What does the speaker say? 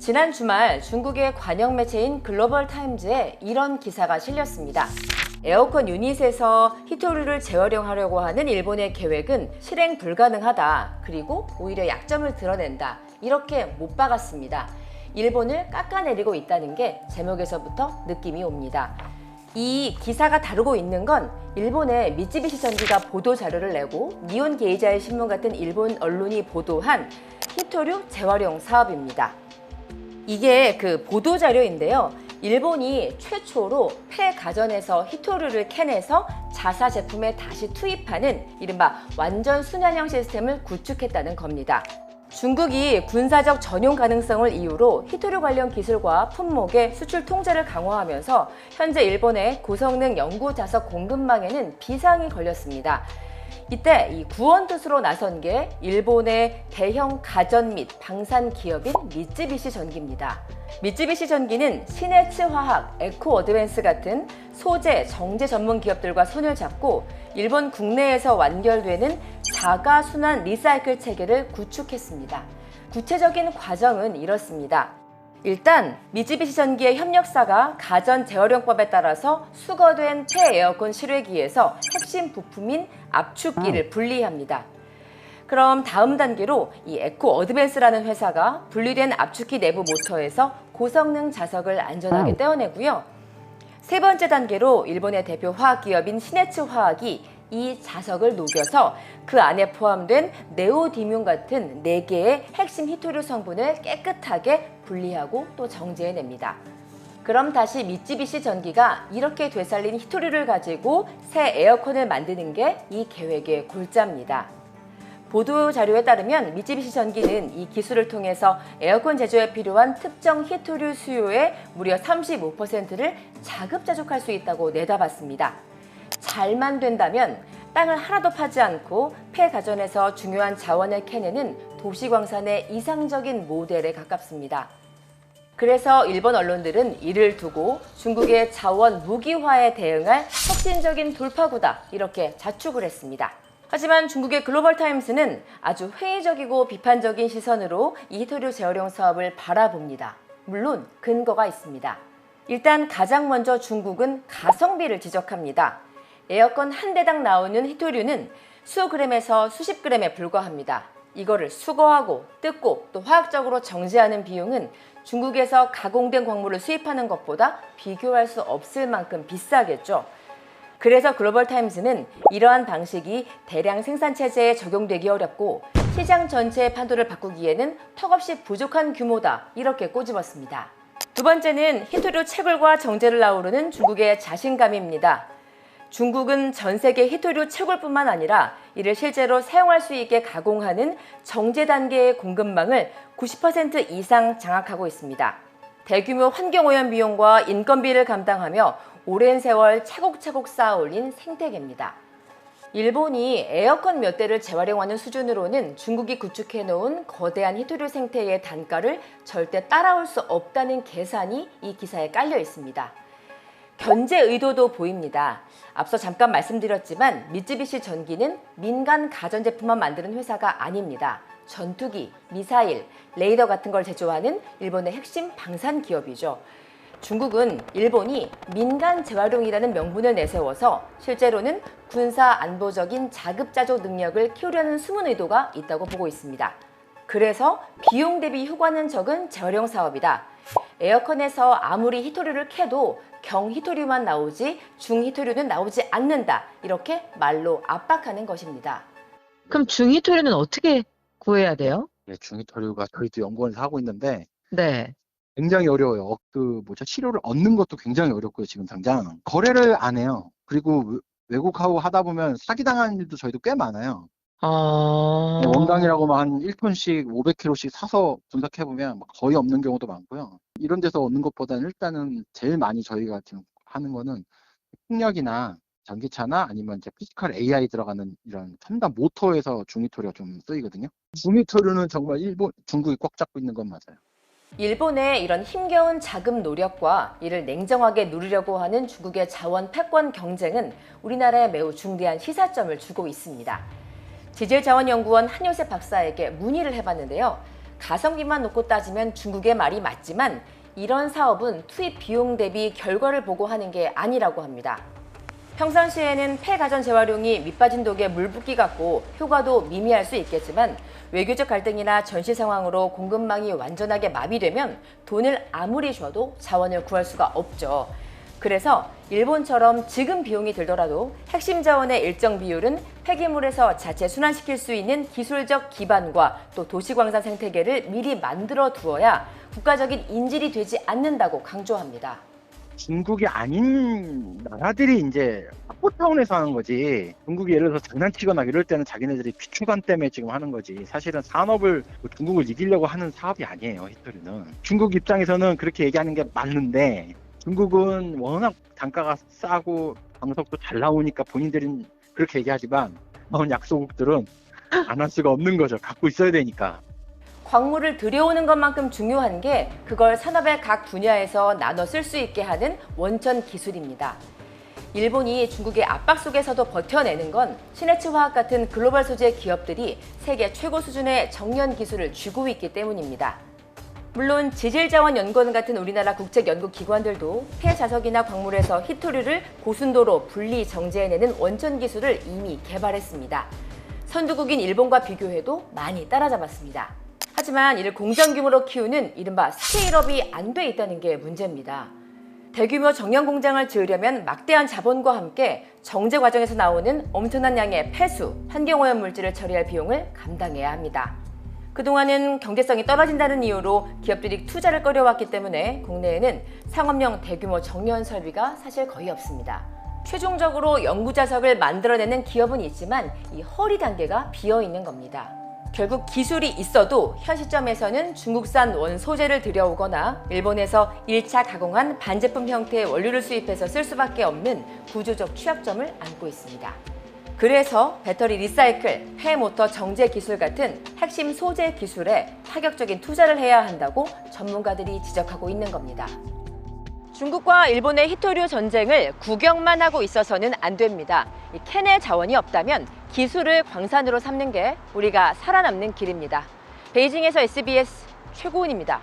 지난 주말 중국의 관영 매체인 글로벌 타임즈에 이런 기사가 실렸습니다. 에어컨 유닛에서 히토류를 재활용하려고 하는 일본의 계획은 실행 불가능하다. 그리고 오히려 약점을 드러낸다. 이렇게 못 박았습니다. 일본을 깎아내리고 있다는 게 제목에서부터 느낌이 옵니다. 이 기사가 다루고 있는 건 일본의 미쓰비시 전기가 보도 자료를 내고 니혼 게이자의 신문 같은 일본 언론이 보도한 히토류 재활용 사업입니다. 이게 그 보도 자료인데요. 일본이 최초로 폐가전에서 히토류를 캐내서 자사 제품에 다시 투입하는 이른바 완전 순환형 시스템을 구축했다는 겁니다. 중국이 군사적 전용 가능성을 이유로 히토류 관련 기술과 품목의 수출 통제를 강화하면서 현재 일본의 고성능 연구 자석 공급망에는 비상이 걸렸습니다. 이때 이 구원투수로 나선 게 일본의 대형 가전 및 방산 기업인 미쓰비시 전기입니다. 미쓰비시 전기는 시네츠 화학, 에코 어드밴스 같은 소재, 정제 전문 기업들과 손을 잡고 일본 국내에서 완결되는 자가 순환 리사이클 체계를 구축했습니다. 구체적인 과정은 이렇습니다. 일단 미쓰비시 전기의 협력사가 가전 재활용법에 따라서 수거된 폐에어컨 실외기에서 핵심 부품인 압축기를 분리합니다. 그럼 다음 단계로 이 에코 어드밴스라는 회사가 분리된 압축기 내부 모터에서 고성능 자석을 안전하게 떼어내고요. 세 번째 단계로 일본의 대표 화학기업인 시네츠 화학이 이 자석을 녹여서 그 안에 포함된 네오디뮴 같은 4개의 핵심 히토류 성분을 깨끗하게 분리하고 또 정제해냅니다. 그럼 다시 미쓰비시 전기가 이렇게 되살린 히토류를 가지고 새 에어컨을 만드는 게 이 계획의 골자입니다. 보도 자료에 따르면 미쓰비시 전기는 이 기술을 통해서 에어컨 제조에 필요한 특정 히토류 수요의 무려 35%를 자급자족할 수 있다고 내다봤습니다. 잘만 된다면 땅을 하나도 파지 않고 폐가전에서 중요한 자원을 캐내는 도시광산의 이상적인 모델에 가깝습니다. 그래서 일본 언론들은 이를 두고 중국의 자원 무기화에 대응할 혁신적인 돌파구다 이렇게 자축을 했습니다. 하지만 중국의 글로벌 타임스는 아주 회의적이고 비판적인 시선으로 이 히토류 재활용 사업을 바라봅니다. 물론 근거가 있습니다. 일단 가장 먼저 중국은 가성비를 지적합니다. 에어컨 한 대당 나오는 히토류는 수그램에서 수십 그램에 불과합니다. 이거를 수거하고 뜯고 또 화학적으로 정제하는 비용은 중국에서 가공된 광물을 수입하는 것보다 비교할 수 없을 만큼 비싸겠죠. 그래서 글로벌 타임스는 이러한 방식이 대량 생산 체제에 적용되기 어렵고 시장 전체의 판도를 바꾸기에는 턱없이 부족한 규모다 이렇게 꼬집었습니다. 두 번째는 히토류 채굴과 정제를 아우르는 중국의 자신감입니다. 중국은 전 세계 히토류 채굴뿐만 아니라 이를 실제로 사용할 수 있게 가공하는 정제 단계의 공급망을 90% 이상 장악하고 있습니다. 대규모 환경오염 비용과 인건비를 감당하며 오랜 세월 차곡차곡 쌓아올린 생태계입니다. 일본이 에어컨 몇 대를 재활용하는 수준으로는 중국이 구축해놓은 거대한 히토류 생태계의 단가를 절대 따라올 수 없다는 계산이 이 기사에 깔려 있습니다. 견제 의도도 보입니다. 앞서 잠깐 말씀드렸지만 미쓰비시 전기는 민간 가전제품만 만드는 회사가 아닙니다. 전투기, 미사일, 레이더 같은 걸 제조하는 일본의 핵심 방산 기업이죠. 중국은 일본이 민간 재활용이라는 명분을 내세워서 실제로는 군사 안보적인 자급자족 능력을 키우려는 숨은 의도가 있다고 보고 있습니다. 그래서 비용 대비 효과는 적은 재활용 사업이다. 에어컨에서 아무리 히토류를 캐도 경히토류만 나오지 중히토류는 나오지 않는다. 이렇게 말로 압박하는 것입니다. 그럼 중히토류는 어떻게 구해야 돼요? 네, 중히토류가 저희도 연구원에서 하고 있는데 네. 굉장히 어려워요. 치료를 얻는 것도 굉장히 어렵고요. 지금 당장 거래를 안 해요. 그리고 외국하고 하다 보면 사기당하는 일도 저희도 꽤 많아요. 네, 원강이라고만 한 1톤씩 500kg씩 사서 분석해보면 거의 없는 경우도 많고요. 이런 데서 얻는 것보다는 일단은 제일 많이 저희가 지금 하는 거는 풍력이나 전기차나 아니면 이제 피지컬 AI 들어가는 이런 첨단 모터에서 중히토류가 좀 쓰이거든요. 중히토류는 정말 중국이 꽉 잡고 있는 건 맞아요. 일본의 이런 힘겨운 자금 노력과 이를 냉정하게 누리려고 하는 중국의 자원 패권 경쟁은 우리나라에 매우 중대한 시사점을 주고 있습니다. 지질자원연구원 한효세 박사에게 문의를 해봤는데요. 가성비만 놓고 따지면 중국의 말이 맞지만 이런 사업은 투입 비용 대비 결과를 보고 하는 게 아니라고 합니다. 평상시에는 폐가전 재활용이 밑빠진 독에 물 붓기 같고 효과도 미미할 수 있겠지만 외교적 갈등이나 전시 상황으로 공급망이 완전하게 마비되면 돈을 아무리 줘도 자원을 구할 수가 없죠. 그래서 일본처럼 지금 비용이 들더라도 핵심 자원의 일정 비율은 폐기물에서 자체 순환시킬 수 있는 기술적 기반과 또 도시광산 생태계를 미리 만들어 두어야 국가적인 인질이 되지 않는다고 강조합니다. 중국이 아닌 나라들이 이제 확보 차원에서 하는 거지. 중국이 예를 들어서 장난치거나 이럴 때는 자기네들이 비추감 때문에 지금 하는 거지. 사실은 산업을 중국을 이기려고 하는 사업이 아니에요, 히토리는. 중국 입장에서는 그렇게 얘기하는 게 맞는데 중국은 워낙 단가가 싸고 방석도 잘 나오니까 본인들은 그렇게 얘기하지만 약소국들은 안 할 수가 없는 거죠. 갖고 있어야 되니까. 광물을 들여오는 것만큼 중요한 게 그걸 산업의 각 분야에서 나눠 쓸 수 있게 하는 원천 기술입니다. 일본이 중국의 압박 속에서도 버텨내는 건 시네츠 화학 같은 글로벌 소재 기업들이 세계 최고 수준의 정년 기술을 쥐고 있기 때문입니다. 물론 지질자원연구원 같은 우리나라 국책연구기관들도 폐자석이나 광물에서 히토류를 고순도로 분리 정제해내는 원천 기술을 이미 개발했습니다. 선두국인 일본과 비교해도 많이 따라잡았습니다. 하지만 이를 공장 규모로 키우는 이른바 스케일업이 안 돼 있다는 게 문제입니다. 대규모 정년 공장을 지으려면 막대한 자본과 함께 정제 과정에서 나오는 엄청난 양의 폐수, 환경오염 물질을 처리할 비용을 감당해야 합니다. 그동안은 경제성이 떨어진다는 이유로 기업들이 투자를 꺼려왔기 때문에 국내에는 상업용 대규모 정년 설비가 사실 거의 없습니다. 최종적으로 연구 자석을 만들어내는 기업은 있지만 이 허리 단계가 비어 있는 겁니다. 결국 기술이 있어도 현 시점에서는 중국산 원소재를 들여오거나 일본에서 1차 가공한 반제품 형태의 원료를 수입해서 쓸 수밖에 없는 구조적 취약점을 안고 있습니다. 그래서 배터리 리사이클, 폐모터 정제 기술 같은 핵심 소재 기술에 파격적인 투자를 해야 한다고 전문가들이 지적하고 있는 겁니다. 중국과 일본의 히토류 전쟁을 구경만 하고 있어서는 안 됩니다. 이 캔의 자원이 없다면 기술을 광산으로 삼는 게 우리가 살아남는 길입니다. 베이징에서 SBS 최고은입니다.